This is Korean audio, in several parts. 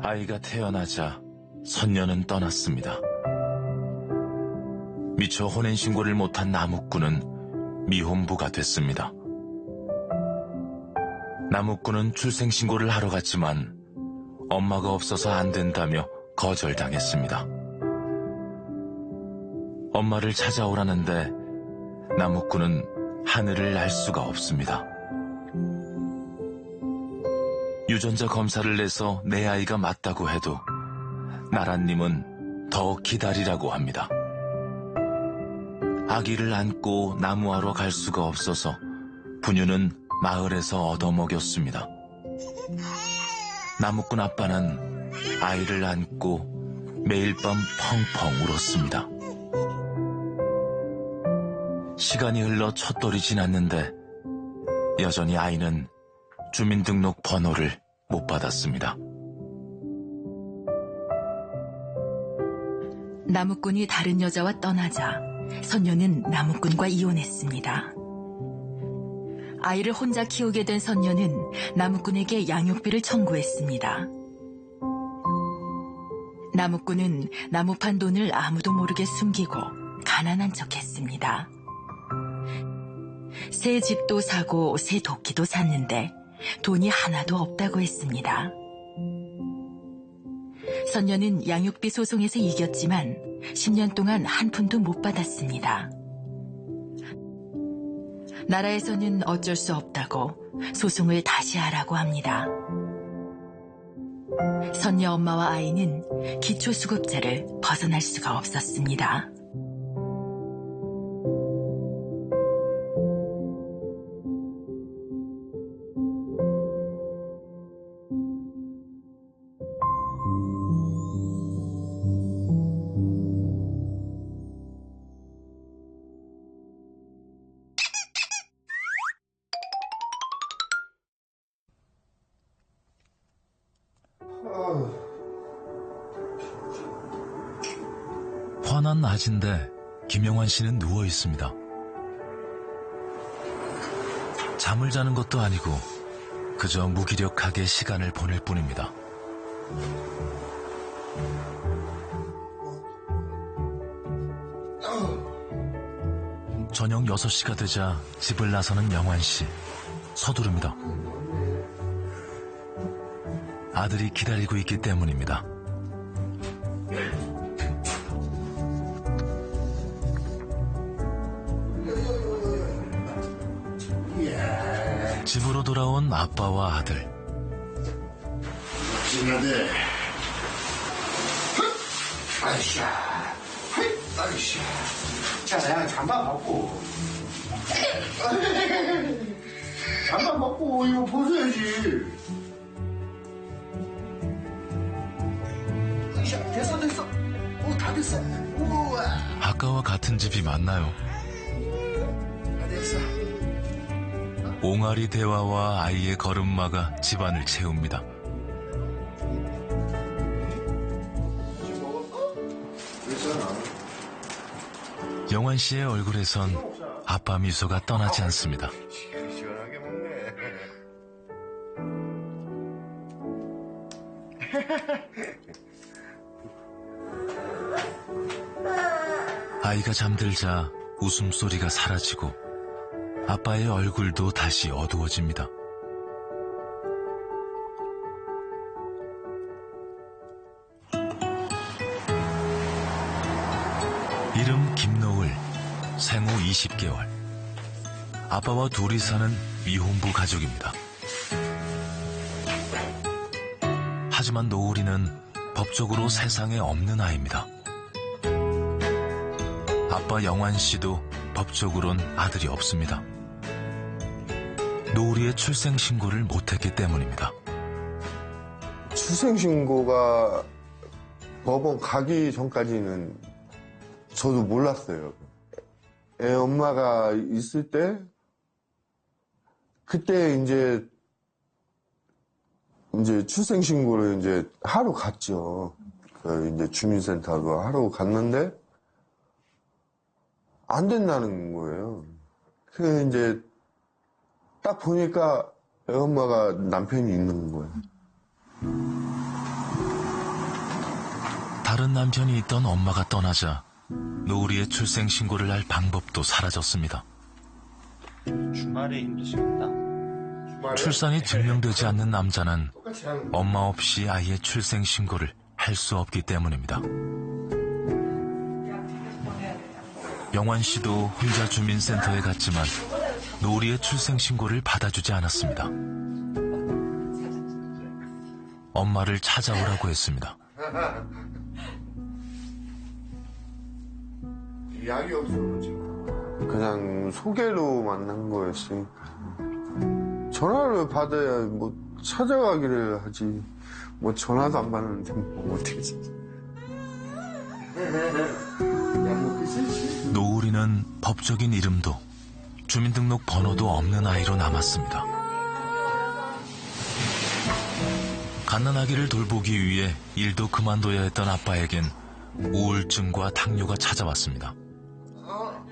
아이가 태어나자 선녀는 떠났습니다. 미처 혼인신고를 못한 나무꾼은 미혼부가 됐습니다. 나무꾼은 출생신고를 하러 갔지만 엄마가 없어서 안 된다며 거절당했습니다. 엄마를 찾아오라는데 나무꾼은 하늘을 날 수가 없습니다. 유전자 검사를 내서 내 아이가 맞다고 해도 나라님은 더 기다리라고 합니다. 아기를 안고 나무하러 갈 수가 없어서 부녀는 마을에서 얻어먹였습니다. 나무꾼 아빠는 아이를 안고 매일 밤 펑펑 울었습니다. 시간이 흘러 첫 돌이 지났는데 여전히 아이는 주민등록 번호를 못 받았습니다. 나무꾼이 다른 여자와 떠나자 선녀는 나무꾼과 이혼했습니다. 아이를 혼자 키우게 된 선녀는 나무꾼에게 양육비를 청구했습니다. 나무꾼은 나무판 돈을 아무도 모르게 숨기고 가난한 척했습니다. 새 집도 사고 새 도끼도 샀는데 돈이 하나도 없다고 했습니다. 선녀는 양육비 소송에서 이겼지만 10년 동안 한 푼도 못 받았습니다. 나라에서는 어쩔 수 없다고 소송을 다시 하라고 합니다. 선녀 엄마와 아이는 기초수급자를 벗어날 수가 없었습니다. 환한 낮인데 김영환 씨는 누워 있습니다. 잠을 자는 것도 아니고 그저 무기력하게 시간을 보낼 뿐입니다. 저녁 6시가 되자 집을 나서는 영환 씨. 서두릅니다. 아들이 기다리고 있기 때문입니다. 집으로 돌아온 아빠와 아들. 신나대. 아이샤. 아이샤. 자, 내가 잠바 벗고. 잠바 벗고 이거 벗어야지. 아이샤, 됐어. 다 됐어. 우와. 아까와 같은 집이 맞나요? 다 됐어. 옹알이 대화와 아이의 걸음마가 집안을 채웁니다. 영환 씨의 얼굴에선 아빠 미소가 떠나지 않습니다. 시원하게 먹네. 아이가 잠들자 웃음소리가 사라지고 아빠의 얼굴도 다시 어두워집니다. 이름 김노을, 생후 20개월. 아빠와 둘이 사는 미혼부 가족입니다. 하지만 노을이는 법적으로 세상에 없는 아이입니다. 아빠 영환 씨도 법적으로는 아들이 없습니다. 노을이의 출생신고를 못했기 때문입니다. 출생신고가 법원 가기 전까지는 저도 몰랐어요. 애 엄마가 있을 때, 그때 이제 이제 출생신고를 이제 하러 갔죠. 그 이제 주민센터로 하러 갔는데 안 된다는 거예요. 그 이제 딱 보니까 애 엄마가 남편이 있는 거예요. 다른 남편이 있던 엄마가 떠나자 노을이의 출생신고를 할 방법도 사라졌습니다. 주말에 힘드시겠다. 출산이 증명되지 않는 남자는 엄마 없이 아이의 출생신고를 할 수 없기 때문입니다. 영환 씨도 혼자 주민센터에 갔지만 노을이의 출생신고를 받아주지 않았습니다. 엄마를 찾아오라고 했습니다. 약이 없어가지고 그냥 소개로 만난 거였으니까 전화를 받아야 뭐 찾아가기를 하지 뭐 전화도 안 받는데 뭐 어떻게 찾아. 노을이는 법적인 이름도 주민등록 번호도 없는 아이로 남았습니다. 갓난아기를 돌보기 위해 일도 그만둬야 했던 아빠에겐 우울증과 당뇨가 찾아왔습니다.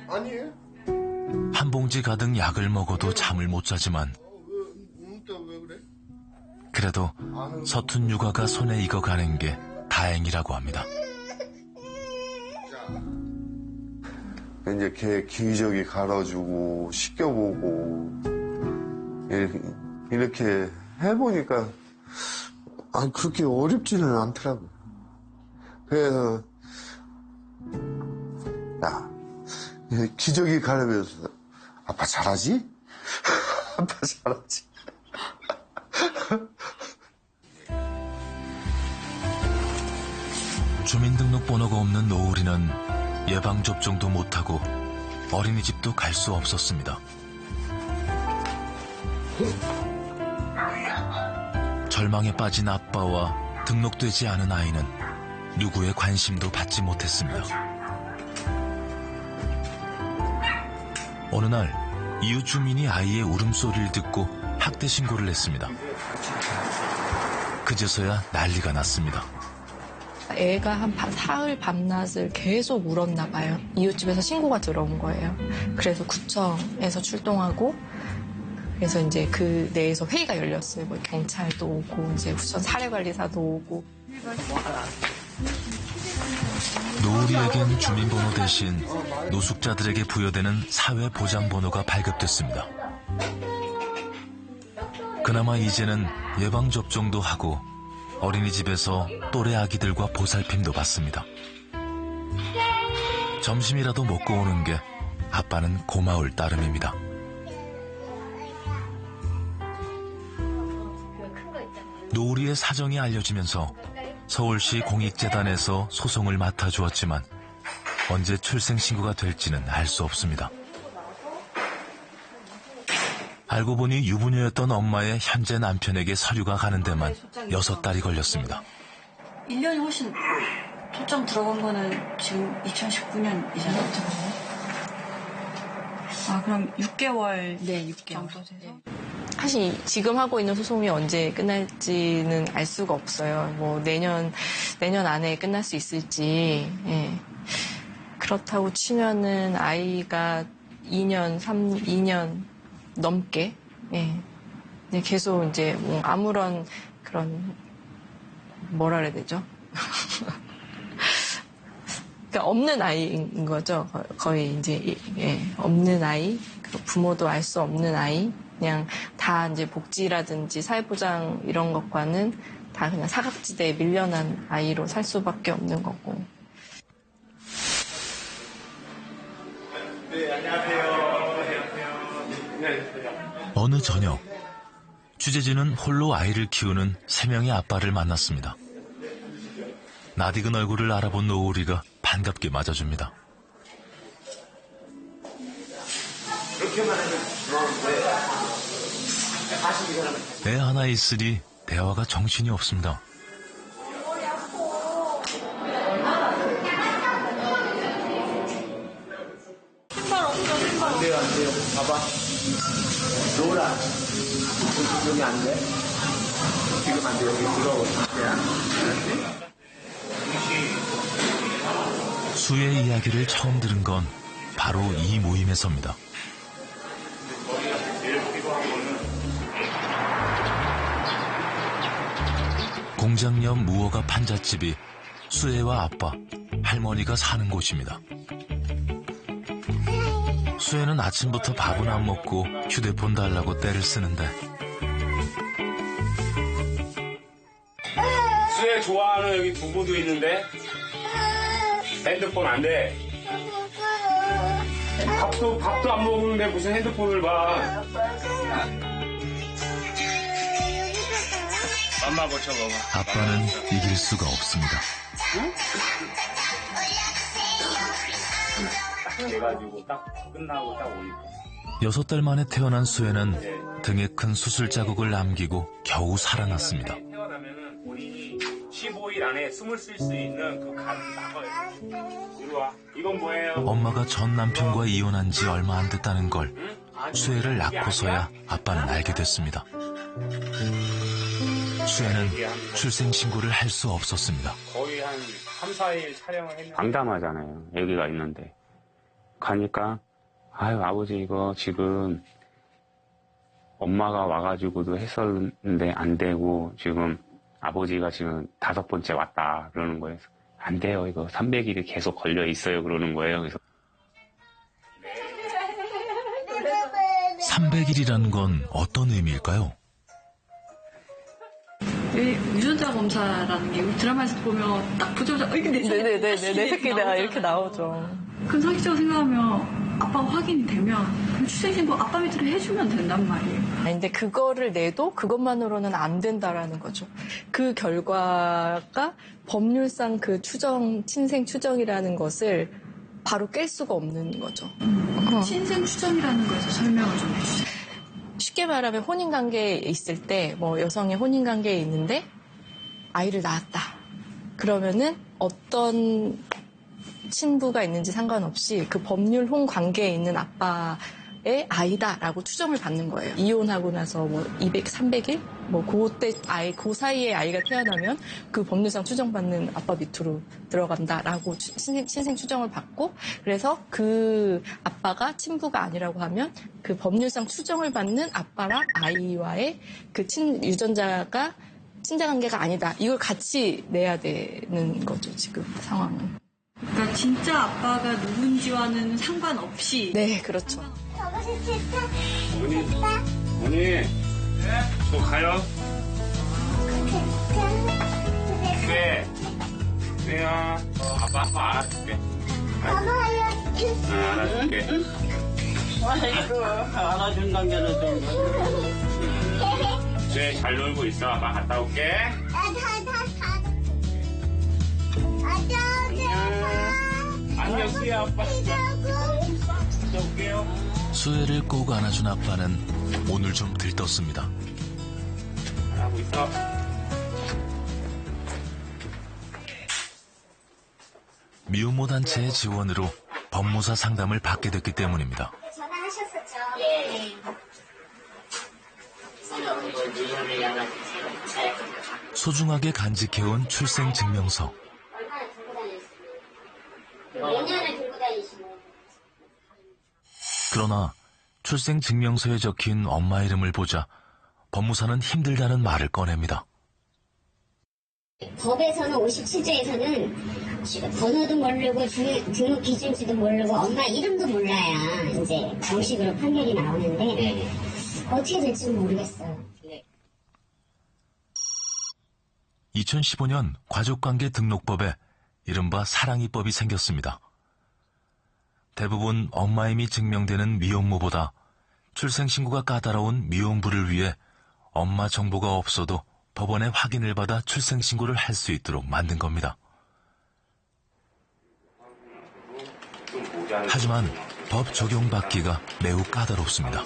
아니에요? 한 봉지 가득 약을 먹어도 잠을 못 자지만 왜 그래? 그래도 서툰 육아가 손에 익어가는 게 다행이라고 합니다. 이제 걔 기저귀 갈아주고 씻겨보고 이렇게 해보니까 그렇게 어렵지는 않더라고요. 그래서 야 기저귀 갈아면서 아빠 잘하지? 아빠 잘하지? 주민등록번호가 없는 노을이는 예방접종도 못하고 어린이집도 갈 수 없었습니다. 절망에 빠진 아빠와 등록되지 않은 아이는 누구의 관심도 받지 못했습니다. 어느 날 이웃 주민이 아이의 울음소리를 듣고 학대 신고를 했습니다. 그제서야 난리가 났습니다. 애가 한 사흘 밤낮을 계속 울었나 봐요. 이웃집에서 신고가 들어온 거예요. 그래서 구청에서 출동하고 그래서 이제 그 내에서 회의가 열렸어요. 뭐 경찰도 오고 이제 구청 사례관리사도 오고. 노을이에겐 주민번호 대신 노숙자들에게 부여되는 사회보장번호가 발급됐습니다. 그나마 이제는 예방접종도 하고 어린이집에서 또래 아기들과 보살핌도 받습니다. 점심이라도 먹고 오는 게 아빠는 고마울 따름입니다. 노을이의 사정이 알려지면서 서울시 공익재단에서 소송을 맡아주었지만 언제 출생신고가 될지는 알 수 없습니다. 알고 보니 유부녀였던 엄마의 현재 남편에게 서류가 가는 데만 6달이 걸렸습니다. 1년이 훨씬 초점 들어간 거는 지금 2019년이잖아요. 아, 그럼 6개월 네, 6개월. 정도 돼서? 사실 지금 하고 있는 소송이 언제 끝날지는 알 수가 없어요. 뭐 내년 안에 끝날 수 있을지. 예. 그렇다고 치면은 아이가 2년 넘게, 예. 계속 이제 뭐 아무런 그런, 뭐라 그래야 되죠? 그러니까 없는 아이인 거죠. 거의 이제, 예. 없는 아이, 부모도 알 수 없는 아이, 그냥 다 이제 복지라든지 사회보장 이런 것과는 다 그냥 사각지대에 밀려난 아이로 살 수밖에 없는 거고. 어느 저녁 취재진은 홀로 아이를 키우는 3명의 아빠를 만났습니다. 낯익은 얼굴을 알아본 노을이가 반갑게 맞아줍니다. 애 하나 있으니 대화가 정신이 없습니다. 안 돼요. 봐봐. 노라. 조금이 안 돼? 지금한테 여기 들어오세요. 수의 이야기를 처음 들은 건 바로 이 모임에서입니다. 공장 옆 무허가 판잣집이 수혜와 아빠, 할머니가 사는 곳입니다. 수혜는 아침부터 밥은 안 먹고 휴대폰 달라고 떼를 쓰는데 수혜 좋아하는 여기 두부도 있는데 핸드폰 안 돼. 밥도 안 먹는데 무슨 핸드폰을 봐. 엄마 고쳐 먹어. 아빠는 이길 수가 없습니다. 돼가지고 딱 끝나고 딱 오니까. 6달 만에 태어난 수혜는 등에 큰 수술 자국을 남기고 겨우 살아났습니다. 태어나면은 본인이 15일 안에 숨을 쓸 수 있는 그 간을 나가요. 이리 와. 이건 뭐예요? 엄마가 전 남편과 이혼한 지 얼마 안 됐다는 걸 수혜를 낳고서야 아빠는 알게 됐습니다. 수혜는 출생신고를 할 수 없었습니다. 거의 한 3, 4일 촬영을 했는데 장담하잖아요. 여기가 있는데. 가니까 아유 아버지 이거 지금 엄마가 와가지고도 했었는데 안 되고 지금 아버지가 지금 5번째 왔다 그러는 거예요. 안 돼요. 이거 300일이 계속 걸려 있어요. 그러는 거예요. 그래서 300일이라는 건 어떤 의미일까요? 유전자 검사라는 게 우리 드라마에서 보면 딱 보자마자 이게 내 네네네네. 내 새끼다 이렇게 나오죠. 그럼 상식적으로 생각하면 아빠가 확인이 되면 출생신고 아빠 밑으로 해주면 된단 말이에요. 근데 그거를 내도 그것만으로는 안 된다라는 거죠. 그 결과가 법률상 그 친생 추정이라는 것을 바로 깰 수가 없는 거죠. 친생 추정이라는 거에서 설명을 좀 해주세요. 쉽게 말하면 혼인관계에 있을 때, 뭐 여성의 혼인관계에 있는데 아이를 낳았다. 그러면은 어떤 친부가 있는지 상관없이 그 법률혼 관계에 있는 아빠의 아이다라고 추정을 받는 거예요. 이혼하고 나서 뭐 200, 300일? 뭐 그때 그 사이에 아이가 태어나면 그 법률상 추정받는 아빠 밑으로 들어간다라고 친생 추정을 받고, 그래서 그 아빠가 친부가 아니라고 하면 그 법률상 추정을 받는 아빠랑 아이와의 그 유전자가 친자관계가 아니다. 이걸 같이 내야 되는 거죠, 지금 상황은. 그러니까 진짜 아빠가 누군지와는 상관없이. 네, 그렇죠. 어머니 저 가요? 왜야? 아빠 알아줄게. 알아줄게. 아이고, 알아준다는 게는 좀. 잘 놀고 있어. 아빠 갔다 올게. 안녕, 수야 아빠. 갔다 올게요. 수혜를 꼭 안아준 아빠는 오늘 좀 들떴습니다. 잘하고 있어. 미혼모 단체의 지원으로 법무사 상담을 받게 됐기 때문입니다. 전화하셨었죠? 예. 소중하게 간직해온 출생증명서. 얼마나 들고 다녔어요? 몇 년을 들고 다니시는? 그러나 출생증명서에 적힌 엄마 이름을 보자 법무사는 힘들다는 말을 꺼냅니다. 법에서는 57조에서는 번호도 모르고 등록 기준지도 모르고 엄마 이름도 몰라야 이제 정식으로 판결이 나오는데 어떻게 될지 모르겠어요. 2015년 가족관계 등록법에 이른바 사랑이법이 생겼습니다. 대부분 엄마임이 증명되는 미혼모보다 출생신고가 까다로운 미혼부를 위해 엄마 정보가 없어도 법원에 확인을 받아 출생신고를 할 수 있도록 만든 겁니다. 하지만 법 적용받기가 매우 까다롭습니다.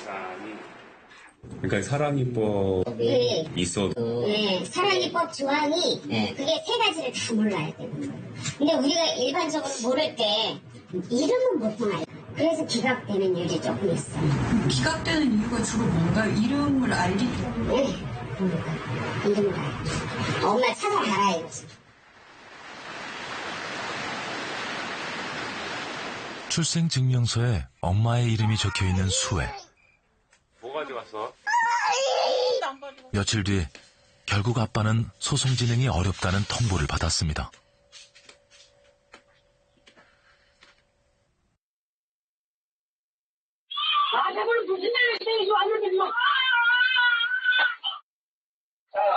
그러니까 사랑이법이 있어도 네, 사랑이법 조항이 그게 3가지를 다 몰라야 되는 거예요. 근데 우리가 일반적으로 모를 때 이름은 보통 알아요. 그래서 기각되는 일이 조금 있어요. 기각되는 이유가 주로 뭔가요? 이름을 알기 때문에. 네. 그러니까 힘든 거야. 엄마 찾아가라 이거지. 출생증명서에 엄마의 이름이 적혀있는 수혜. 뭐 가져갔어? 며칠 뒤 결국 아빠는 소송 진행이 어렵다는 통보를 받았습니다.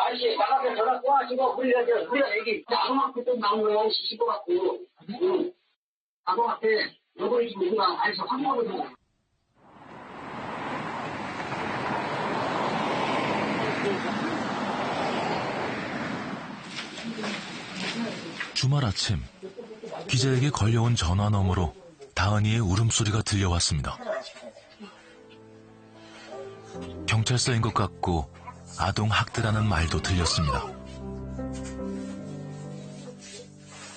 아저씨, 나가서 전화 꼬아주고, 우리가 애기, 아동학대 좀 나온 거야, 시실 것 같고. 아동학대, 요거를 지금 우리가 알아서 확보하거든. 주말 아침, 기자에게 걸려온 전화 너머로 다은이의 울음소리가 들려왔습니다. 경찰서인 것 같고 아동 학대라는 말도 들렸습니다.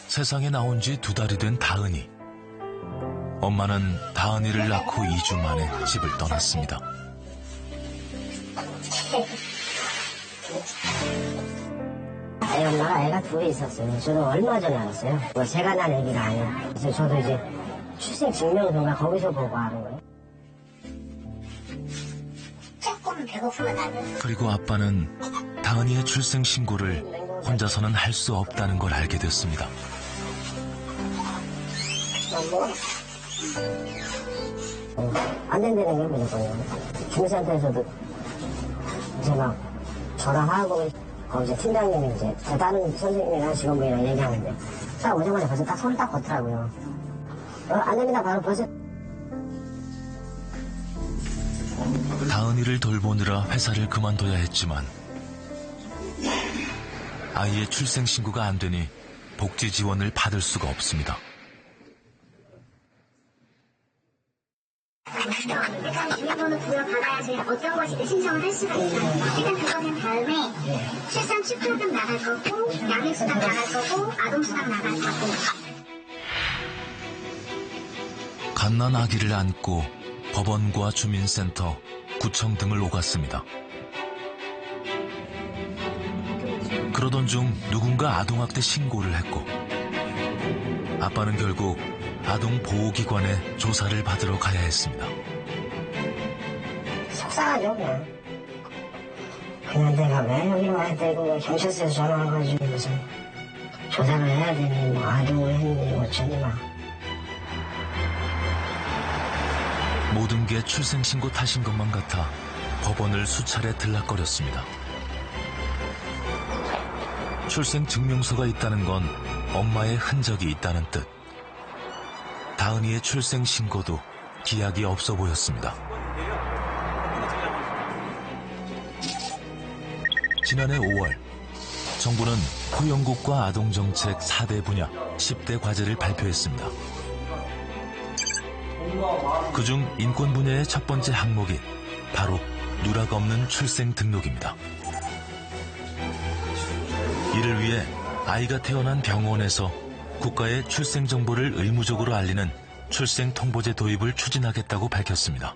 세상에 나온 지 2달이 된 다은이. 엄마는 다은이를 낳고 2주 만에 집을 떠났습니다. 애 엄마가 애가 둘이 있었어요. 저는 얼마 전에 알았어요. 뭐 제가 난 애기가 아니에요. 그래서 저도 이제 출생증명서가 거기서 보고 하는 거예요. 조금 배고프면 나는. 그리고 아빠는 다은이의 출생신고를 혼자서는 할 수 없다는 걸 알게 됐습니다. 안 된다는 게 무조건이에요. 주민센터에서도 이제 막 전화하고 거기서 팀장님이 이제 다른 선생님이랑 직원분이랑 얘기하는데 딱 오자마자 벌써 딱 손을 딱 걷더라고요. 안 됩니다. 바로 벌써. 다은이를 돌보느라 회사를 그만둬야 했지만 아이의 출생신고가 안 되니 복지 지원을 받을 수가 없습니다. 일단 주민번호 부여받아야지 어떤 것이든 신청을 할 수가 있어요. 일단 그거 된 다음에 출산 축하금 나갈 거고 양육수당 나갈 거고 아동수당 나갈 거고. 갓난 아기를 안고 법원과 주민센터, 구청 등을 오갔습니다. 그러던 중 누군가 아동학대 신고를 했고 아빠는 결국 아동보호기관에 조사를 받으러 가야 했습니다. 속상하죠 그냥 내가 왜 여기 와야 되고 경찰서에서 전화와가지고 무슨 조사를 해야 되니 뭐 아동을 했니 어쩌니 막. 모든 게 출생신고 탓인 것만 같아 법원을 수차례 들락거렸습니다. 출생증명서가 있다는 건 엄마의 흔적이 있다는 뜻. 다은이의 출생신고도 기약이 없어 보였습니다. 지난해 5월, 정부는 고용국과 아동정책 4대 분야 10대 과제를 발표했습니다. 그중 인권 분야의 첫 번째 항목이 바로 누락 없는 출생 등록입니다. 이를 위해 아이가 태어난 병원에서 국가의 출생 정보를 의무적으로 알리는 출생 통보제 도입을 추진하겠다고 밝혔습니다.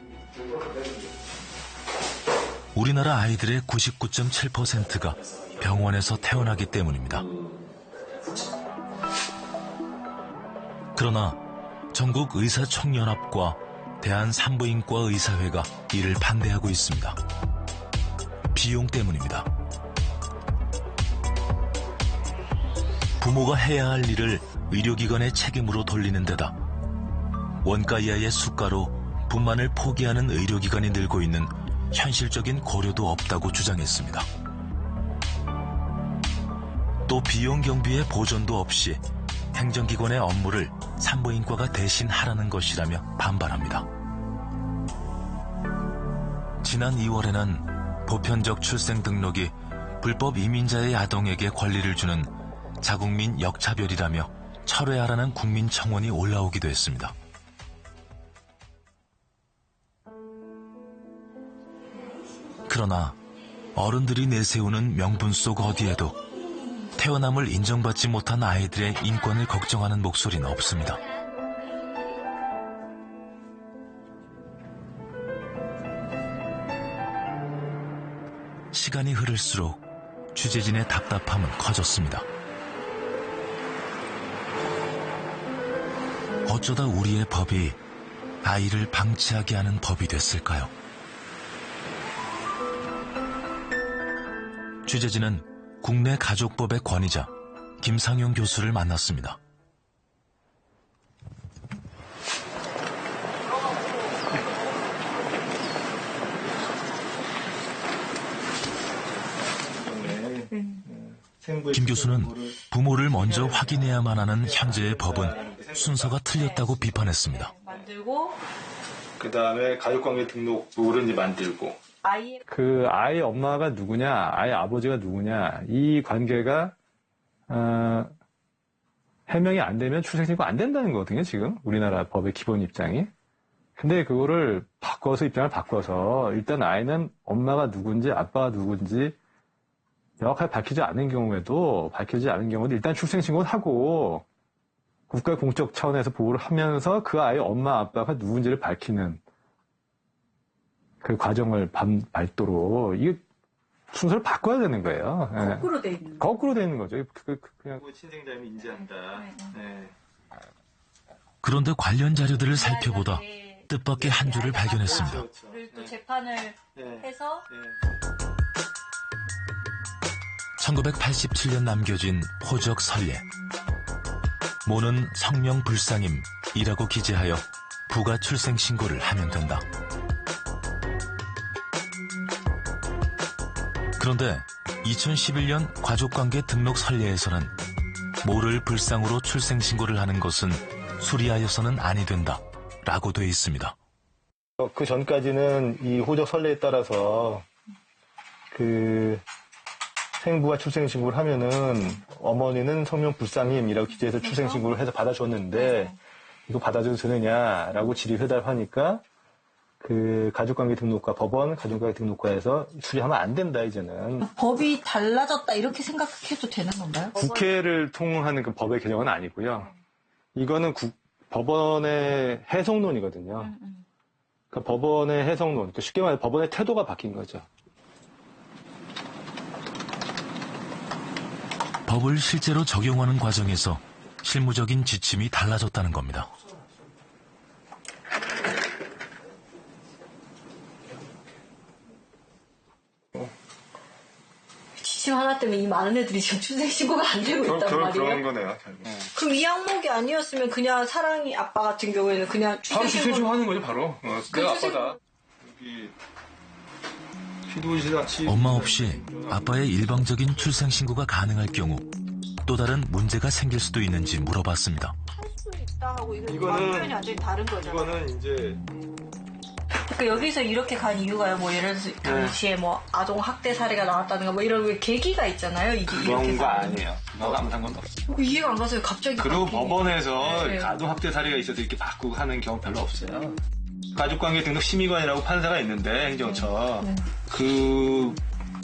우리나라 아이들의 99.7%가 병원에서 태어나기 때문입니다. 그러나 전국 의사총연합과 대한산부인과 의사회가 이를 반대하고 있습니다. 비용 때문입니다. 부모가 해야 할 일을 의료기관의 책임으로 돌리는 데다 원가 이하의 수가로 분만을 포기하는 의료기관이 늘고 있는 현실적인 고려도 없다고 주장했습니다. 또 비용 경비의 보전도 없이 행정기관의 업무를 산부인과가 대신 하라는 것이라며 반발합니다. 지난 2월에는 보편적 출생 등록이 불법 이민자의 아동에게 권리를 주는 자국민 역차별이라며 철회하라는 국민청원이 올라오기도 했습니다. 그러나 어른들이 내세우는 명분 속 어디에도 태어남을 인정받지 못한 아이들의 인권을 걱정하는 목소리는 없습니다. 시간이 흐를수록 취재진의 답답함은 커졌습니다. 어쩌다 우리의 법이 아이를 방치하게 하는 법이 됐을까요? 취재진은 국내 가족법의 권위자 김상용 교수를 만났습니다. 김 교수는 부모를 먼저 확인해야만 하는 현재의 법은 순서가 틀렸다고 비판했습니다. 만들고 그다음에 가족관계 등록부를 이제 만들고 그 아이 엄마가 누구냐, 아이 아버지가 누구냐, 이 관계가 해명이 안 되면 출생신고 안 된다는 거거든요, 지금 우리나라 법의 기본 입장이. 근데 그거를 입장을 바꿔서 일단 아이는 엄마가 누군지 아빠가 누군지 명확하게 밝히지 않은 경우에도 일단 출생신고를 하고 국가 공적 차원에서 보호를 하면서 그 아이의 엄마 아빠가 누군지를 밝히는 그 과정을 밟도록 이게 순서를 바꿔야 되는 거예요. 거꾸로 돼 있는 거꾸로 돼 있는 거죠. 그냥 친생자임을 인지한다. 네. 그런데 관련 자료들을 살펴보다 뜻밖의 한 줄을 발견했습니다. 또 재판을 해서 1987년 남겨진 호적 선례. 모는 성명 불상임이라고 기재하여 부가 출생 신고를 하면 된다. 그런데 2011년 가족관계 등록 선례에서는 모를 불상으로 출생 신고를 하는 것은 수리하여서는 아니 된다 라고 돼 있습니다. 그 전까지는 이 호적 선례에 따라서 그 생부가 출생신고를 하면은 어머니는 성명 불상임이라고 기재해서 출생신고를 해서 받아줬는데 이거 받아줘도 되느냐라고 질의해달하니까 그 가족관계 등록과 법원 가족관계 등록과에서 수리하면 안 된다 이제는. 법이 달라졌다 이렇게 생각해도 되는 건가요? 국회를 통하는 그 법의 개정은 아니고요. 이거는 법원의 해석론이거든요. 그 법원의 해석론, 쉽게 말해 법원의 태도가 바뀐 거죠. 법을 실제로 적용하는 과정에서 실무적인 지침이 달라졌다는 겁니다. 지침 하나 때문에 이 많은 애들이 지금 출생신고가 안 되고 있단 말이에요. 그런 거네요. 결국. 그럼 이 항목이 아니었으면 그냥 사랑이 아빠 같은 경우에는 그냥 출생신고 하는 거죠, 바로. 내가 아빠다. 엄마 없이 아빠의 일방적인 출생신고가 가능할 경우 또 다른 문제가 생길 수도 있는지 물어봤습니다. 할 수 있다 하고 이거는 표현이 완전히 다른 거잖아요. 이거는 이제 그러니까 여기서 이렇게 간 이유가요. 뭐 예를 들어서 당시에 뭐 아동 학대 사례가 나왔다든가 뭐 이런 계기가 있잖아요. 이게 그런 거 아니에요. 그거 아무 상관도 없어요. 이해가 안 가서요. 갑자기. 그리고 법원에서 아동 학대 사례가 있어서 이렇게 바꾸고 하는 경우 별로 없어요. 가족관계 등록 심의관이라고 판사가 있는데 행정처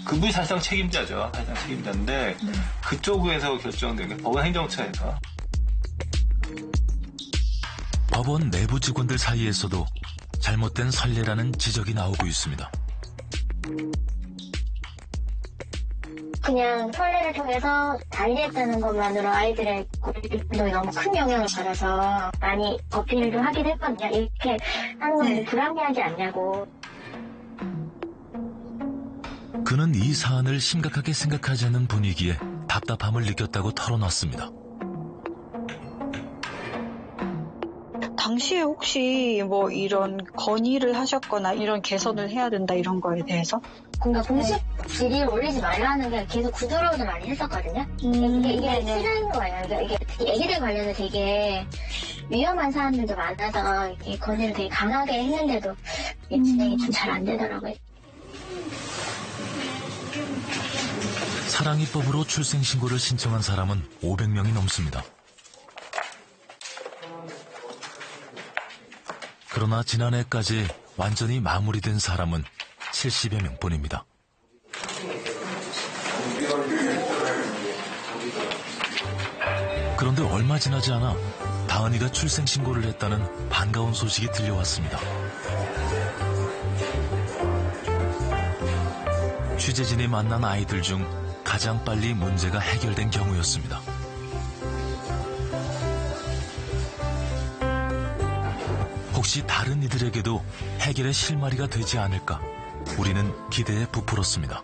그분이 사실상 책임자죠. 사실상 책임자인데 그쪽에서 결정된 게 법원 행정처에서. 법원 내부 직원들 사이에서도 잘못된 선례라는 지적이 나오고 있습니다. 그냥 선례를 통해서 달리했다는 것만으로 아이들의 권리에 너무 큰 영향을 받아서 많이 어필도 하긴 했거든요. 이렇게 하는 건 불합리하지 않냐고. 그는 이 사안을 심각하게 생각하지 않는 분위기에 답답함을 느꼈다고 털어놨습니다. 당시에 혹시 뭐 이런 건의를 하셨거나 이런 개선을 해야 된다 이런 거에 대해서? 그러니까 공식 질의를 올리지 말라는 게 계속 구조로도 많이 했었거든요. 이게 싫은 거예요. 이게 애기들 관련해서 되게 위험한 사안들도 많아서 이렇게 건의를 되게 강하게 했는데도 이게 진행이 좀 잘 안 되더라고요. 사랑이법으로 출생신고를 신청한 사람은 500명이 넘습니다. 그러나 지난해까지 완전히 마무리된 사람은 70여 명뿐입니다. 그런데 얼마 지나지 않아 다은이가 출생신고를 했다는 반가운 소식이 들려왔습니다. 취재진이 만난 아이들 중 가장 빨리 문제가 해결된 경우였습니다. 혹시 다른 이들에게도 해결의 실마리가 되지 않을까 우리는 기대에 부풀었습니다.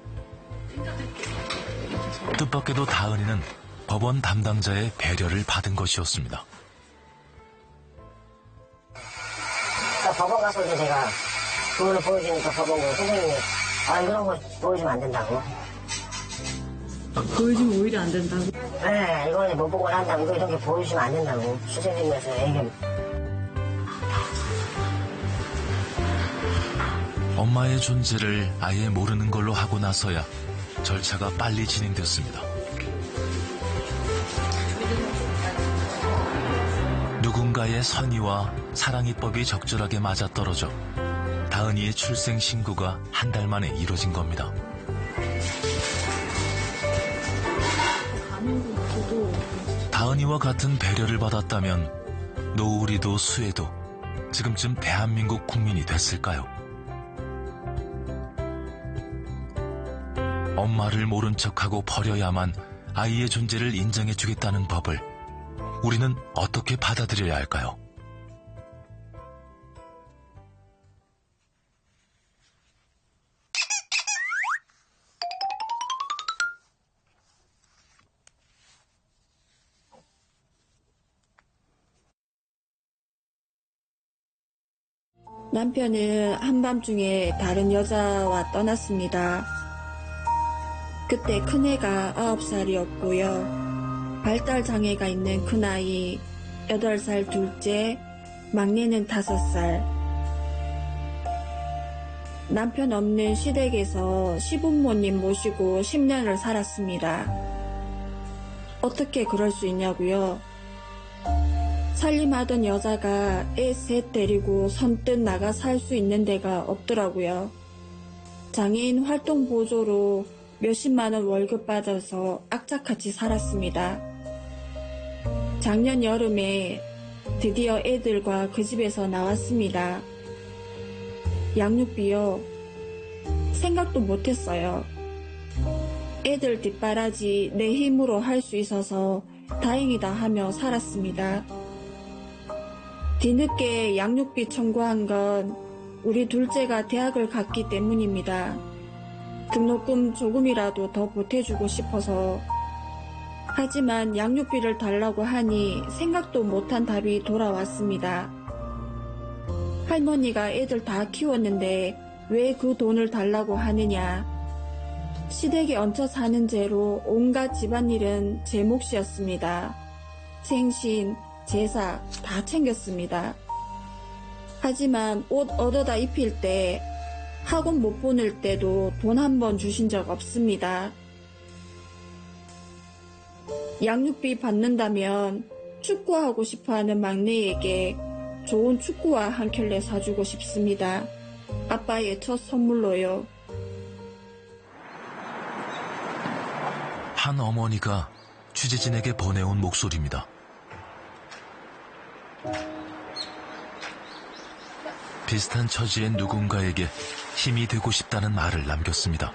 뜻밖에도 다은이는 법원 담당자의 배려를 받은 것이었습니다. 법원 가서 이제 제가 그거를 보여주니까 법원은 선생님이 이런 거 보여주면 안 된다고. 보여주면 오히려 안 된다고? 네, 이거는 못 보고 한다고. 이런 게 보여주면 안 된다고. 수생님에서 얘기. 엄마의 존재를 아예 모르는 걸로 하고 나서야 절차가 빨리 진행됐습니다. 누군가의 선의와 사랑이법이 적절하게 맞아떨어져 다은이의 출생 신고가 한 달 만에 이루어진 겁니다. 다은이와 같은 배려를 받았다면 노우리도 수혜도 지금쯤 대한민국 국민이 됐을까요? 엄마를 모른 척하고 버려야만 아이의 존재를 인정해주겠다는 법을 우리는 어떻게 받아들여야 할까요? 남편은 한밤중에 다른 여자와 떠났습니다. 그때 큰애가 9살이었고요. 발달장애가 있는 큰아이 8살 둘째, 막내는 5살. 남편 없는 시댁에서 시부모님 모시고 10년을 살았습니다. 어떻게 그럴 수 있냐고요? 살림하던 여자가 애 셋 데리고 선뜻 나가 살 수 있는 데가 없더라고요. 장애인 활동 보조로 몇십만 원 월급 받아서 악착같이 살았습니다. 작년 여름에 드디어 애들과 그 집에서 나왔습니다. 양육비요. 생각도 못했어요. 애들 뒷바라지 내 힘으로 할 수 있어서 다행이다 하며 살았습니다. 뒤늦게 양육비 청구한 건 우리 둘째가 대학을 갔기 때문입니다. 등록금 조금이라도 더 보태주고 싶어서. 하지만 양육비를 달라고 하니 생각도 못한 답이 돌아왔습니다. 할머니가 애들 다 키웠는데 왜 그 돈을 달라고 하느냐. 시댁에 얹혀 사는 죄로 온갖 집안일은 제 몫이었습니다. 생신, 제사 다 챙겼습니다. 하지만 옷 얻어다 입힐 때, 학원 못 보낼 때도 돈 한 번 주신 적 없습니다. 양육비 받는다면 축구하고 싶어하는 막내에게 좋은 축구화 한 켤레 사주고 싶습니다. 아빠의 첫 선물로요. 한 어머니가 취재진에게 보내온 목소리입니다. 비슷한 처지의 누군가에게 힘이 되고 싶다는 말을 남겼습니다.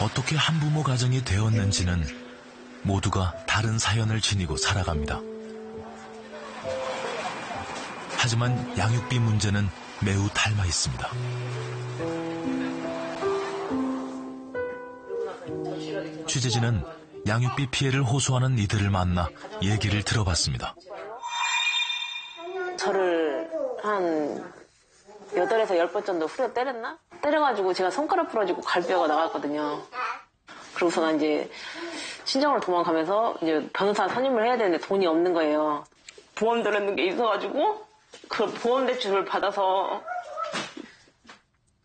어떻게 한부모 가정이 되었는지는 모두가 다른 사연을 지니고 살아갑니다. 하지만 양육비 문제는 매우 닮아 있습니다. 취재진은 양육비 피해를 호소하는 이들을 만나 얘기를 들어봤습니다. 저를 한 8에서 10번 정도 후려 때렸나? 때려가지고 제가 손가락 부러지고 갈비뼈가 나갔거든요. 그러고서 이제 친정으로 도망가면서 이제 변호사 선임을 해야 되는데 돈이 없는 거예요. 보험 들었는 게 있어가지고 그 보험 대출을 받아서.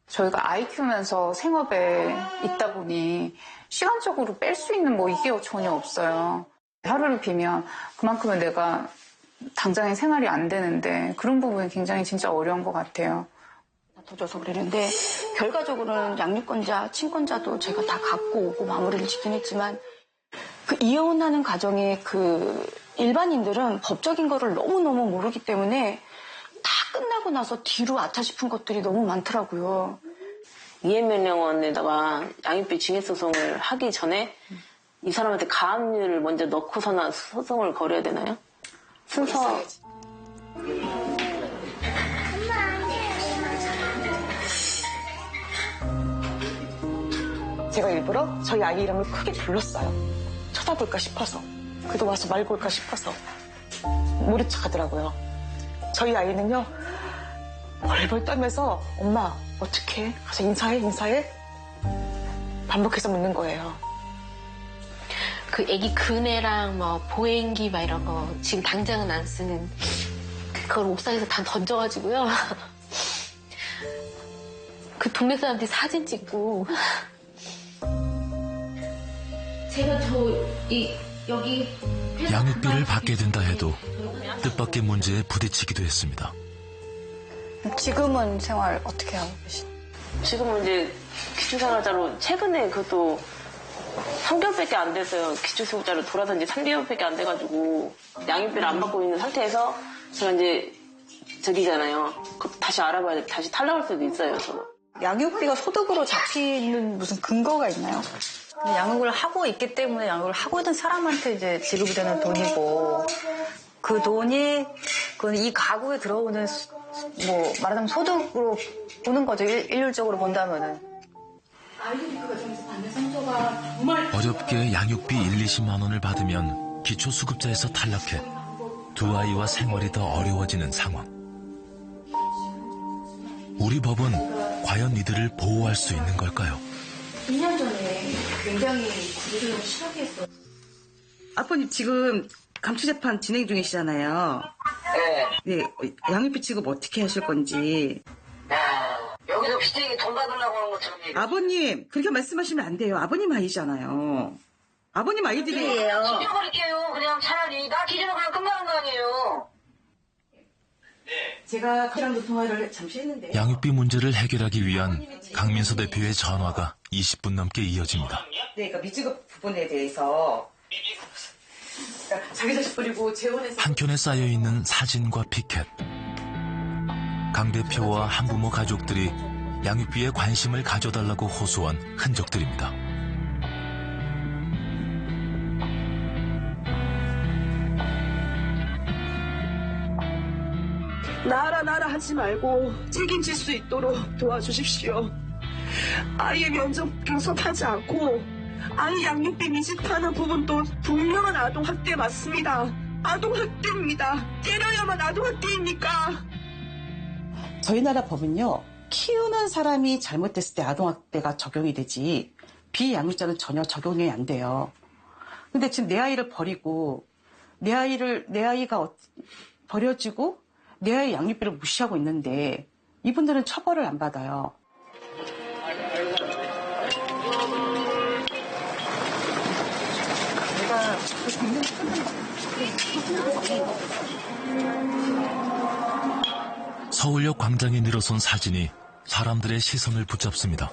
저희가 아이 키우면서 생업에 있다 보니 시간적으로 뺄 수 있는 이게 전혀 없어요. 하루를 비면 그만큼은 내가 당장의 생활이 안 되는데 그런 부분이 굉장히 진짜 어려운 것 같아요. 다퉈줘서 그랬는데 결과적으로는 양육권자, 친권자도 제가 다 갖고 오고 마무리를 짓긴 했지만 그 이혼하는 과정에 그 일반인들은 법적인 거를 너무너무 모르기 때문에 다 끝나고 하고 나서 뒤로 아차 싶은 것들이 너무 많더라고요. 이해명령원에다가 양육비 증액소송을 하기 전에 이 사람한테 가압류를 먼저 넣고서나 소송을 걸어야 되나요? 순서. 제가 일부러 저희 아이 이름을 크게 불렀어요. 쳐다볼까 싶어서. 그래도 와서 말 걸까 싶어서. 모른 척 하더라고요. 저희 아이는요, 벌벌 떨면서 엄마 어떡해? 가서 인사해? 반복해서 묻는 거예요. 그 애기 그네랑 뭐 보행기 막 이런 거 지금 당장은 안 쓰는 그걸 옥상에서 다 던져가지고요. 그 동네 사람들이 사진 찍고 제가 여기 양육비를 받게 된다 해도 뜻밖의 문제에 부딪히기도 했습니다. 지금은 생활 어떻게 하고 계시나요? 지금은 이제 기초생활자로 최근에 그것도 3개월밖에 안 됐어요. 기초수급자로 돌아선 지 3개월밖에 안 돼가지고 양육비를 안 받고 있는 상태에서 제가 이제 저기잖아요. 그것도 다시 알아봐야 돼. 다시 탈락할 수도 있어요. 저는. 양육비가 소득으로 잡히는 무슨 근거가 있나요? 양육을 하고 있기 때문에 양육을 하고 있는 사람한테 이제 지급이 되는 돈이고 그 돈이 이 가구에 들어오는 뭐 말하자면 소득으로 보는 거죠. 일률적으로 본다면은. 아이들이 그 과정에서 받는 상처가 정말 어렵게 양육비 1, 20만 원을 받으면 기초수급자에서 탈락해 두 아이와 생활이 더 어려워지는 상황. 우리 법은 과연 이들을 보호할 수 있는 걸까요? 2년 전에 굉장히 구조조정을 심하게 했어요. 아버님 지금 감투재판 진행 중이시잖아요. 네. 양육비 지급 어떻게 하실 건지. 여기서 빚쟁이 돈 받으려고 하는 것처럼. 아버님 그렇게 말씀하시면 안 돼요. 아버님 아이잖아요. 아버님 아이들이. 기존버릴게요. 그냥 차라리 나 기존으로 그냥 끝나는 거 아니에요. 제가 그랑도 통화를 잠시 했는데. 양육비 문제를 해결하기 위한 강민서 대표의 전화가 20분 넘게 이어집니다. 네, 그러니까 미지급 부분에 대해서 그러니까 자기 자식 버리고 재혼해서. 한켠에 쌓여있는 사진과 피켓. 강 대표와 한부모 가족들이 양육비에 관심을 가져달라고 호소한 흔적들입니다. 나라 하지 말고 책임질 수 있도록 도와주십시오. 아이의 면접 교섭하지 않고 아이 양육비 미집하는 부분도 분명한 아동학대 맞습니다. 아동학대입니다. 때려야만 아동학대입니까? 저희 나라 법은요, 키우는 사람이 잘못됐을 때 아동학대가 적용이 되지 비양육자는 전혀 적용이 안 돼요. 근데 지금 내 아이를 버리고 내 아이가 버려지고 내 아이 양육비를 무시하고 있는데 이분들은 처벌을 안 받아요. 서울역 광장에 늘어선 사진이 사람들의 시선을 붙잡습니다.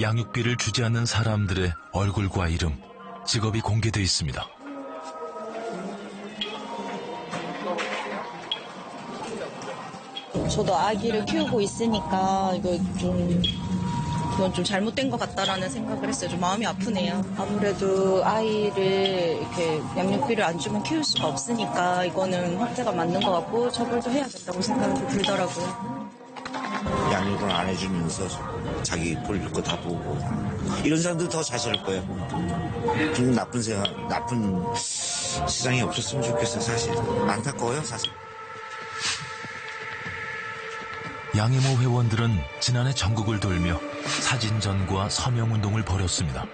양육비를 주지 않는 사람들의 얼굴과 이름, 직업이 공개돼 있습니다. 저도 아기를 키우고 있으니까 이건 좀 잘못된 것 같다라는 생각을 했어요. 좀 마음이 아프네요. 아무래도 아이를 이렇게 양육비를 안 주면 키울 수가 없으니까 이거는 학대가 맞는 것 같고 처벌도 해야 된다고 생각이 들더라고요. 양육을 안 해주면서 자기 볼 거 다 보고 이런 사람들 더 잘 살 거예요. 그리고 나쁜 세상이 없었으면 좋겠어요. 사실 안타까워요. 사실. 양해모 회원들은 지난해 전국을 돌며 사진전과 서명운동을 벌였습니다.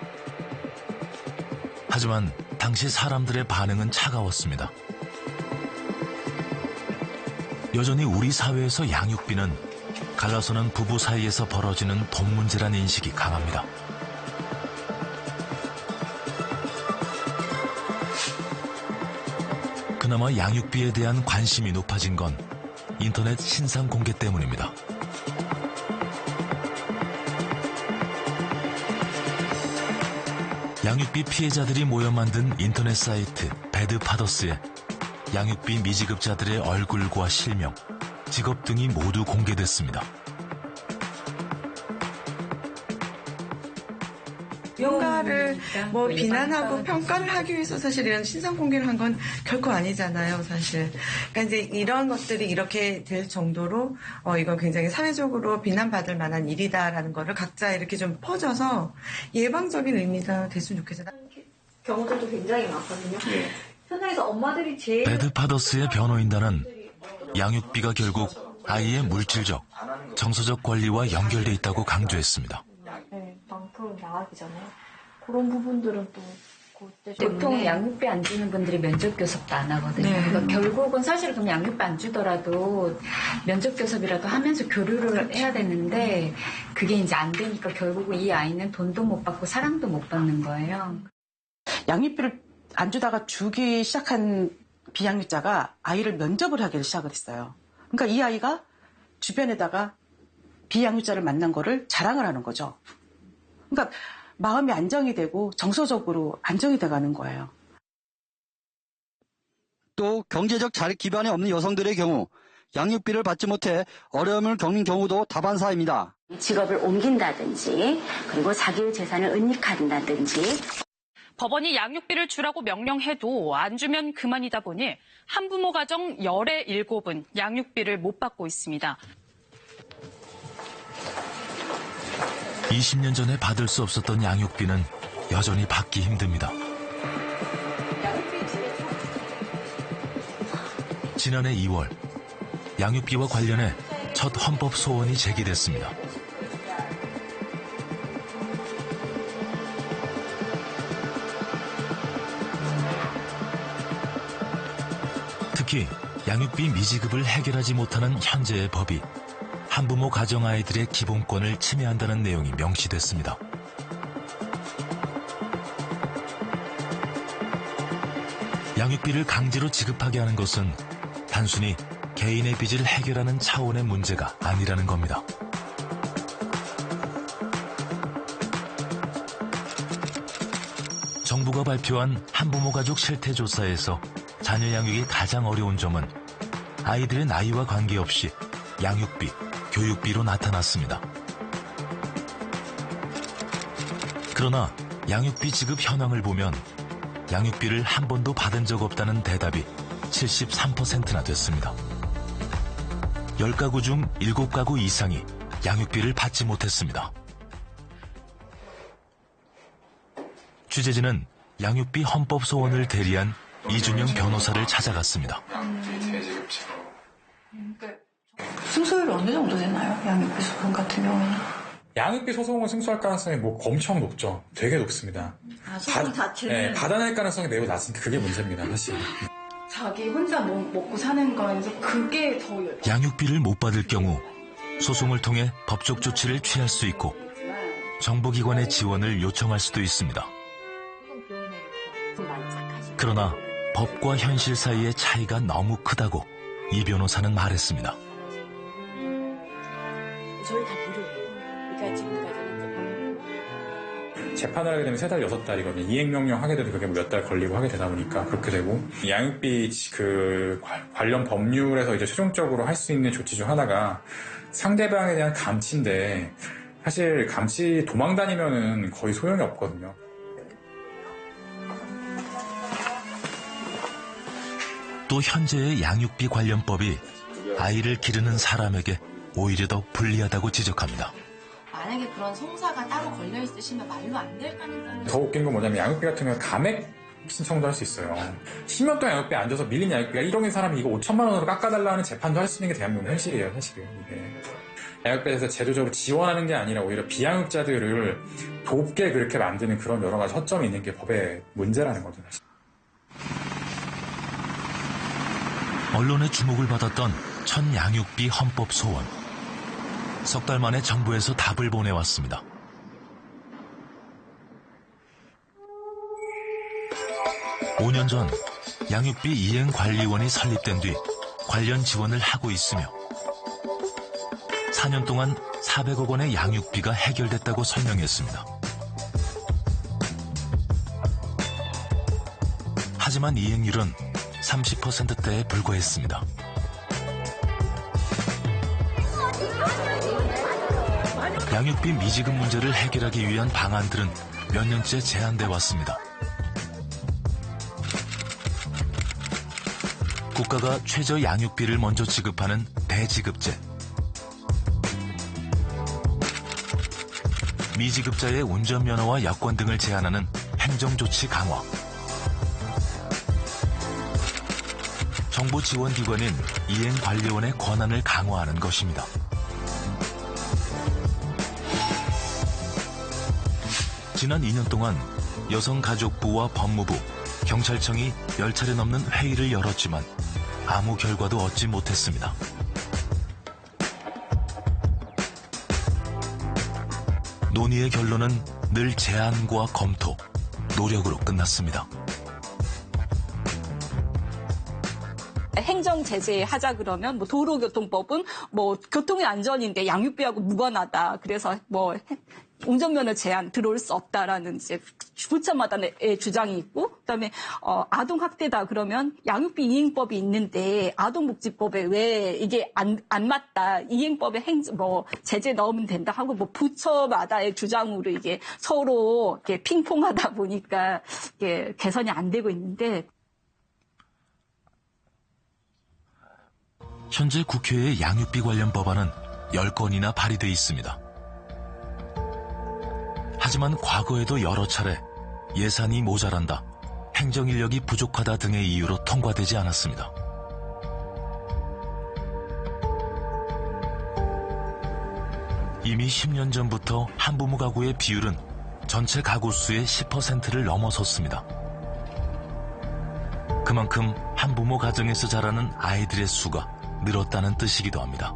하지만 당시 사람들의 반응은 차가웠습니다. 여전히 우리 사회에서 양육비는 갈라서는 부부 사이에서 벌어지는 돈 문제란 인식이 강합니다. 그나마 양육비에 대한 관심이 높아진 건 인터넷 신상 공개 때문입니다. 양육비 피해자들이 모여 만든 인터넷 사이트 배드파더스에 양육비 미지급자들의 얼굴과 실명, 직업 등이 모두 공개됐습니다. 누군가를 뭐 비난하고 평가를 하기 위해서 사실 이런 신상 공개를 한 건 결코 아니잖아요, 사실. 그러니까 이제 이런 것들이 이렇게 될 정도로 이건 굉장히 사회적으로 비난받을 만한 일이다라는 거를 각자 이렇게 좀 퍼져서 예방적인 의미가 됐으면 좋겠어요. 경우들도 굉장히 많거든요. 현장에서 엄마들이 제일 배드파더스의 변호인단은 양육비가 결국 아이의 물질적, 정서적 관리와 연결돼 있다고 강조했습니다. 네, 방송 나가기 전에 그런 부분들은 또 보통 양육비 안 주는 분들이 면접 교섭도 안 하거든요. 네. 그러니까 결국은 사실 그럼 양육비 안 주더라도 면접 교섭이라도 하면서 교류를 해야 되는데 그게 이제 안 되니까 결국은 이 아이는 돈도 못 받고 사랑도 못 받는 거예요. 양육비를 안 주다가 주기 시작한 비양육자가 아이를 면접을 하기를 시작을 했어요. 그러니까 이 아이가 주변에다가 비양육자를 만난 거를 자랑을 하는 거죠. 그러니까 마음이 안정이 되고 정서적으로 안정이 돼가는 거예요. 또 경제적 자립 기반이 없는 여성들의 경우 양육비를 받지 못해 어려움을 겪는 경우도 다반사입니다. 직업을 옮긴다든지 그리고 자기의 재산을 은닉한다든지 법원이 양육비를 주라고 명령해도 안 주면 그만이다 보니 한부모 가정 10의 7은 양육비를 못 받고 있습니다. 20년 전에 받을 수 없었던 양육비는 여전히 받기 힘듭니다. 지난해 2월, 양육비와 관련해 첫 헌법 소원이 제기됐습니다. 특히 양육비 미지급을 해결하지 못하는 현재의 법이 한부모 가정아이들의 기본권을 침해한다는 내용이 명시됐습니다. 양육비를 강제로 지급하게 하는 것은 단순히 개인의 빚을 해결하는 차원의 문제가 아니라는 겁니다. 정부가 발표한 한부모 가족 실태조사에서 자녀 양육이 가장 어려운 점은 아이들의 나이와 관계없이 양육비, 교육비로 나타났습니다. 그러나 양육비 지급 현황을 보면 양육비를 한 번도 받은 적 없다는 대답이 73%나 됐습니다. 10가구 중 7가구 이상이 양육비를 받지 못했습니다. 취재진은 양육비 헌법 소원을 대리한 이준영 변호사를 찾아갔습니다. 승소율이 어느 정도 되나요? 양육비 소송 같은 경우는? 양육비 소송을 승소할 가능성이 엄청 높죠. 되게 높습니다. 소송 자체는? 네, 받아낼 가능성이 매우 낮으니까 그게 문제입니다, 사실. 자기 혼자 먹고 사는 거에서 그게 더 양육비를 못 받을 경우 소송을 통해 법적 조치를 취할 수 있고 정부기관의 지원을 요청할 수도 있습니다. 그러나 법과 현실 사이의 차이가 너무 크다고 이 변호사는 말했습니다. 저희 다 무료예요. 그러니까 지금까지는 재판을 하게 되면 3달, 6달이거든요. 이행명령 하게 돼도 그게 몇 달 걸리고 하게 되다 보니까 그렇게 되고 양육비 관련 법률에서 이제 최종적으로 할 수 있는 조치 중 하나가 상대방에 대한 감치인데 사실 감치 도망 다니면은 거의 소용이 없거든요. 또 현재의 양육비 관련법이 아이를 기르는 사람에게 오히려 더 불리하다고 지적합니다. 만약에 그런 송사가 따로 걸려 있으시면 말로 안 될 가능성이 더 웃긴 건 뭐냐면 양육비 같은 경우는 감액 신청도 할 수 있어요. 10년 동안 양육비 안 줘서 밀린 양육비가 1억인 사람이 이거 5천만 원으로 깎아달라는 재판도 할 수 있는 게 대한민국 현실이에요, 사실은. 이게. 양육비에 대해서 제도적으로 지원하는 게 아니라 오히려 비양육자들을 돕게 그렇게 만드는 그런 여러 가지 허점이 있는 게 법의 문제라는 거죠, 사실. 언론의 주목을 받았던 첫 양육비 헌법 소원. 석 달 만에 정부에서 답을 보내왔습니다. (5년) 전 양육비 이행관리원이 설립된 뒤 관련 지원을 하고 있으며 4년 동안 400억 원의 양육비가 해결됐다고 설명했습니다. 하지만 이행률은 30%대에 불과했습니다. 양육비 미지급 문제를 해결하기 위한 방안들은 몇 년째 제안돼 왔습니다. 국가가 최저 양육비를 먼저 지급하는 대지급제, 미지급자의 운전면허와 여권 등을 제한하는 행정조치 강화, 정부 지원기관인 이행관리원의 권한을 강화하는 것입니다. 지난 2년 동안 여성가족부와 법무부, 경찰청이 10차례 넘는 회의를 열었지만 아무 결과도 얻지 못했습니다. 논의의 결론은 늘 제안과 검토, 노력으로 끝났습니다. 행정 제재 하자 그러면 뭐 도로교통법은 뭐 교통의 안전인데 양육비하고 무관하다. 그래서 뭐 운전면허 제한 들어올 수 없다라는 이제 부처마다의 주장이 있고, 그다음에 아동 학대다 그러면 양육비 이행법이 있는데 아동복지법에 왜 이게 안 맞다, 이행법에 제재 넣으면 된다 하고 뭐 부처마다의 주장으로 이게 서로 이렇게 핑퐁하다 보니까 이게 개선이 안 되고 있는데. 현재 국회에 양육비 관련 법안은 10건이나 발의돼 있습니다. 하지만 과거에도 여러 차례 예산이 모자란다, 행정인력이 부족하다 등의 이유로 통과되지 않았습니다. 이미 10년 전부터 한부모 가구의 비율은 전체 가구 수의 10%를 넘어섰습니다. 그만큼 한부모 가정에서 자라는 아이들의 수가 늘었다는 뜻이기도 합니다.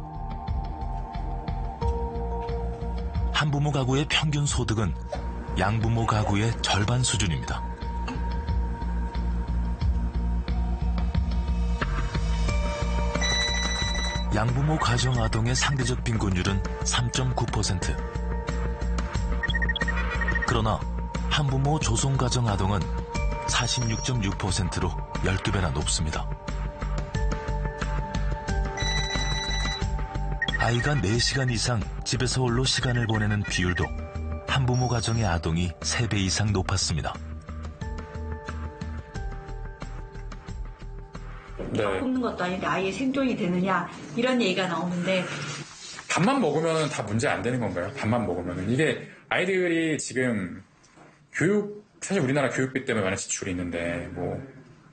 한부모 가구의 평균 소득은 양부모 가구의 절반 수준입니다. 양부모 가정 아동의 상대적 빈곤율은 3.9%. 그러나 한부모 조성 가정 아동은 46.6%로 12배나 높습니다. 아이가 4시간 이상 집에서 홀로 시간을 보내는 비율도 한부모 가정의 아동이 3배 이상 높았습니다. 밥 굶는 것도 아닌데 아이의 생존이 되느냐, 이런 얘기가 나오는데, 밥만 먹으면 다 문제 안 되는 건가요? 밥만 먹으면. 이게 아이들이 지금 사실 우리나라 교육비 때문에 많은 지출이 있는데 뭐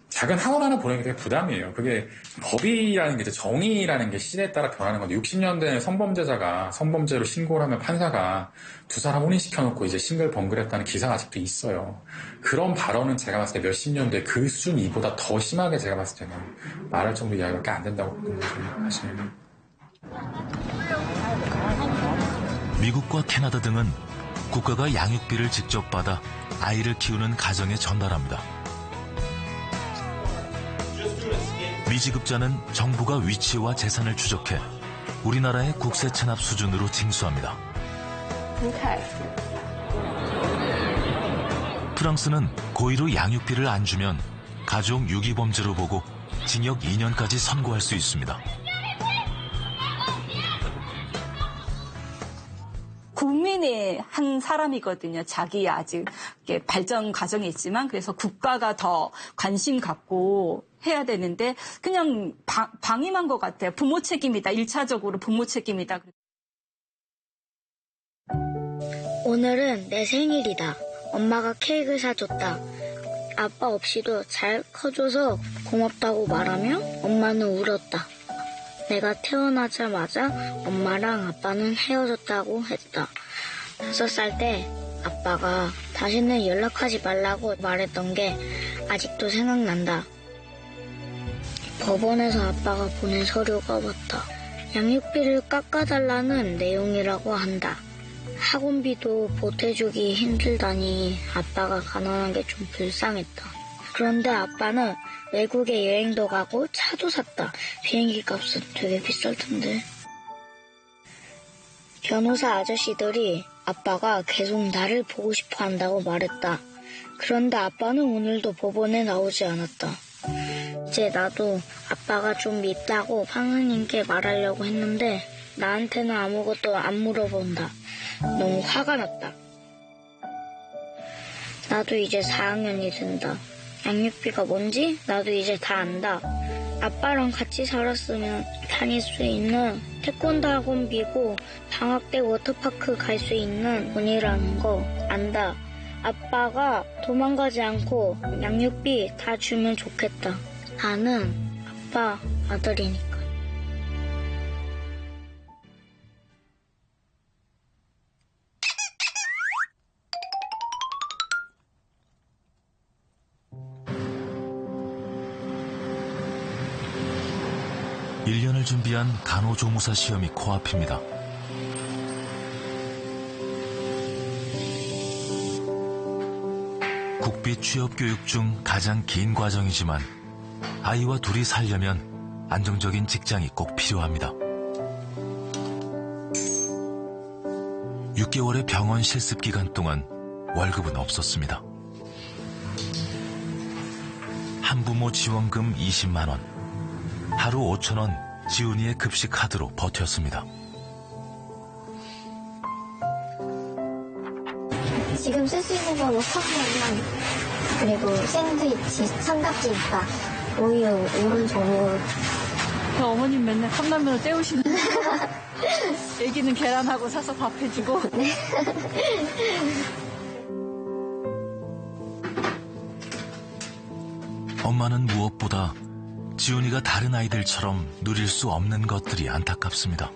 작은 학원 하나 보내는 게 되게 부담이에요. 그게 법이라는 게 이제 정의라는 게 시대에 따라 변하는 건데, 60년대에 성범죄자가 성범죄로 신고를 하면 판사가 두 사람 혼인시켜놓고 이제 싱글벙글했다는 기사가 아직도 있어요. 그런 발언은 제가 봤을 때 몇십 년대 그 수준 이보다 더 심하게 제가 봤을 때는 말할 정도 이야기밖에 안 된다고 하시네요. 미국과 캐나다 등은 국가가 양육비를 직접 받아 아이를 키우는 가정에 전달합니다. 미지급자는 정부가 위치와 재산을 추적해 우리나라의 국세 체납 수준으로 징수합니다. 프랑스는 고의로 양육비를 안 주면 가족 유기범죄로 보고 징역 2년까지 선고할 수 있습니다. 국민의 한 사람이거든요. 자기 아직 발전 과정에 있지만, 그래서 국가가 더 관심 갖고 해야 되는데 그냥 방임한 것 같아요. 부모 책임이다. 1차적으로 부모 책임이다. 오늘은 내 생일이다. 엄마가 케이크를 사줬다. 아빠 없이도 잘 커줘서 고맙다고 말하며 엄마는 울었다. 내가 태어나자마자 엄마랑 아빠는 헤어졌다고 했다. 5살 때 아빠가 다시는 연락하지 말라고 말했던 게 아직도 생각난다. 법원에서 아빠가 보낸 서류가 왔다. 양육비를 깎아달라는 내용이라고 한다. 학원비도 보태주기 힘들다니 아빠가 가난한 게 좀 불쌍했다. 그런데 아빠는 외국에 여행도 가고 차도 샀다. 비행기 값은 되게 비쌀 텐데. 변호사 아저씨들이 아빠가 계속 나를 보고 싶어 한다고 말했다. 그런데 아빠는 오늘도 법원에 나오지 않았다. 이제 나도 아빠가 좀 밉다고 판사님께 말하려고 했는데 나한테는 아무것도 안 물어본다. 너무 화가 났다. 나도 이제 4학년이 된다. 양육비가 뭔지 나도 이제 다 안다. 아빠랑 같이 살았으면 다닐 수 있는 태권도 학원비고 방학 때 워터파크 갈 수 있는 돈이라는 거 안다. 아빠가 도망가지 않고 양육비 다 주면 좋겠다. 나는 아빠 아들이니까. 일 년을 준비한 간호조무사 시험이 코앞입니다. 국비 취업교육 중 가장 긴 과정이지만 아이와 둘이 살려면 안정적인 직장이 꼭 필요합니다. 6개월의 병원 실습 기간 동안 월급은 없었습니다. 한부모 지원금 20만 원, 하루 5천 원 지훈이의 급식 카드로 버텼습니다. 지금 쓸 수 있는 건 컵라면, 그리고 샌드위치, 삼각김밥, 우유, 이런 종류. 어머님 맨날 컵라면을 때우시는데 애기는 계란하고 사서 밥 해주고. 네. 엄마는 무엇보다 지훈이가 다른 아이들처럼 누릴 수 없는 것들이 안타깝습니다.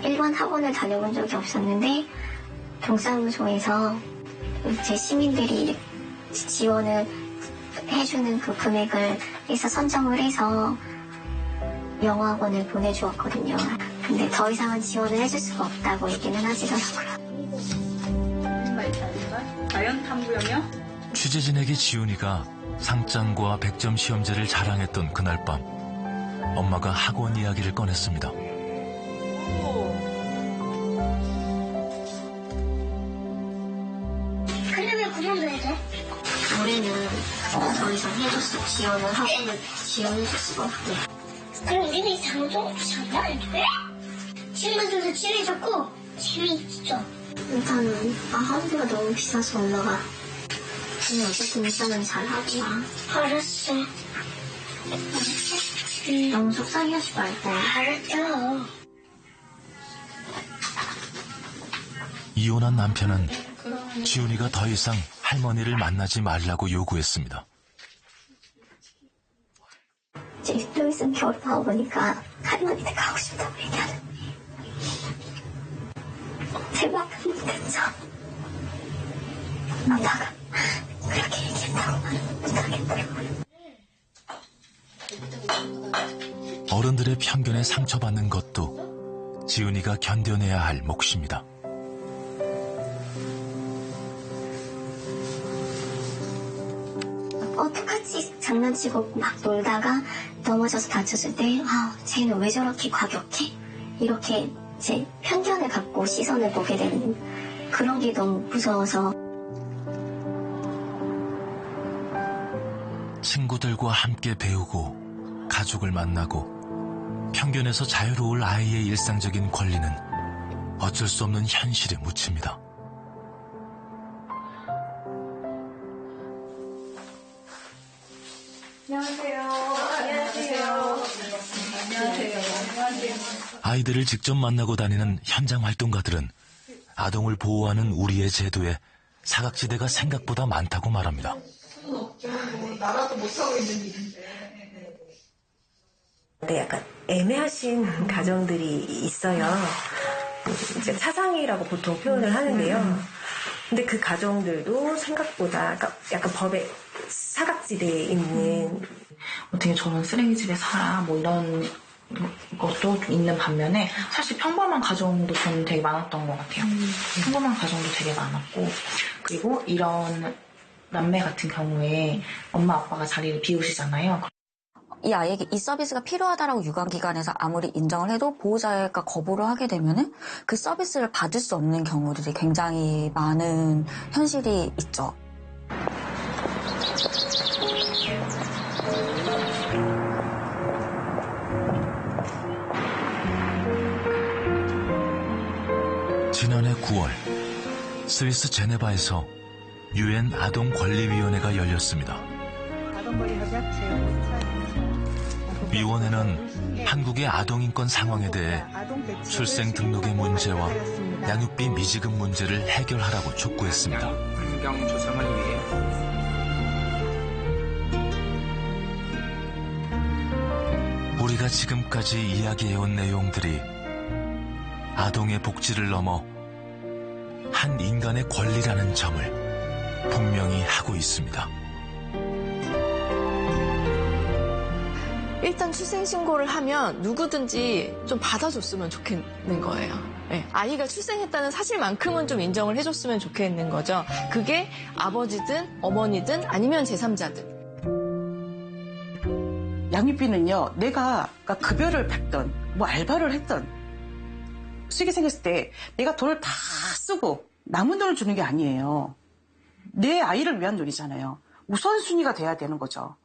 일반 학원을 다녀본 적이 없었는데 동사무소에서 제 시민들이 지원을 해주는 그 금액을 해서 선정을 해서 영어학원을 보내주었거든요. 근데 더 이상은 지원을 해줄 수가 없다고 얘기는 하시더라고요. 자연탐구 영역? 취재진에게 지훈이가 상장과 100점 시험제를 자랑했던 그날 밤 엄마가 학원 이야기를 꺼냈습니다. 근데 왜 그 정도 해도? 올해는 더 이상 지원을 학원을 지원해줄 수가 없대. 그럼 우리는 이 장소도 장난 아닌데? 친구들도 친해졌고 재미있죠. 일단은 학원비가 너무 비싸서 엄마가 그냥 어쨌든 일단은 잘하구나. 알았어. 너무 속상해하지 말고. 알았죠. 이혼한 남편은 지훈이가 더 이상 할머니를 만나지 말라고 요구했습니다. 이제 좀 있으면 결혼하고 보니까 할머니 댁 가고 싶다고 얘기하는. 제발 못했죠. 엄마가 그렇게 얘기했다고 말은 못하겠더라고요. 어른들의 편견에 상처받는 것도 지훈이가 견뎌내야 할 몫입니다. 똑같이 장난치고 막 놀다가 넘어져서 다쳤을 때 쟤는 왜 저렇게 과격해? 이렇게 제 편견을 갖고 시선을 보게 되는 그런 게 너무 무서워서. 친구들과 함께 배우고 가족을 만나고 편견에서 자유로울 아이의 일상적인 권리는 어쩔 수 없는 현실에 묻힙니다. 안녕하세요. 안녕하세요. 안녕하세요. 아이들을 직접 만나고 다니는 현장 활동가들은 아동을 보호하는 우리의 제도에 사각지대가 생각보다 많다고 말합니다. 나라도 못하고 있는 일인데. 네, 약간 애매하신 가정들이 있어요. 이제 차상위라고 보통 표현을 하는데요. 근데 그 가정들도 생각보다 약간 법의 사각지대에 있는, 어떻게 저런 쓰레기집에 살아 뭐 이런 것도 있는 반면에 사실 평범한 가정도 저는 되게 많았던 것 같아요. 평범한 가정도 되게 많았고, 그리고 이런 남매 같은 경우에 엄마 아빠가 자리를 비우시잖아요. 이 아이에게 이 서비스가 필요하다라고 유관기관에서 아무리 인정을 해도 보호자가 거부를 하게 되면은 그 서비스를 받을 수 없는 경우들이 굉장히 많은 현실이 있죠. 지난해 9월 스위스 제네바에서 유엔 아동권리위원회가 열렸습니다. 위원회는 한국의 아동인권 상황에 대해 출생 등록의 문제와 양육비 미지급 문제를 해결하라고 촉구했습니다. 환경 조성을 위해 우리가 지금까지 이야기해온 내용들이 아동의 복지를 넘어 한 인간의 권리라는 점을 분명히 하고 있습니다. 일단 출생신고를 하면 누구든지 좀 받아줬으면 좋겠는 거예요. 네. 아이가 출생했다는 사실만큼은 좀 인정을 해줬으면 좋겠는 거죠. 그게 아버지든 어머니든 아니면 제3자든. 양육비는요, 내가 급여를 받던, 뭐 알바를 했던, 수익이 생겼을 때 내가 돈을 다 쓰고 남은 돈을 주는 게 아니에요. 내 아이를 위한 돈이잖아요. 우선순위가 돼야 되는 거죠.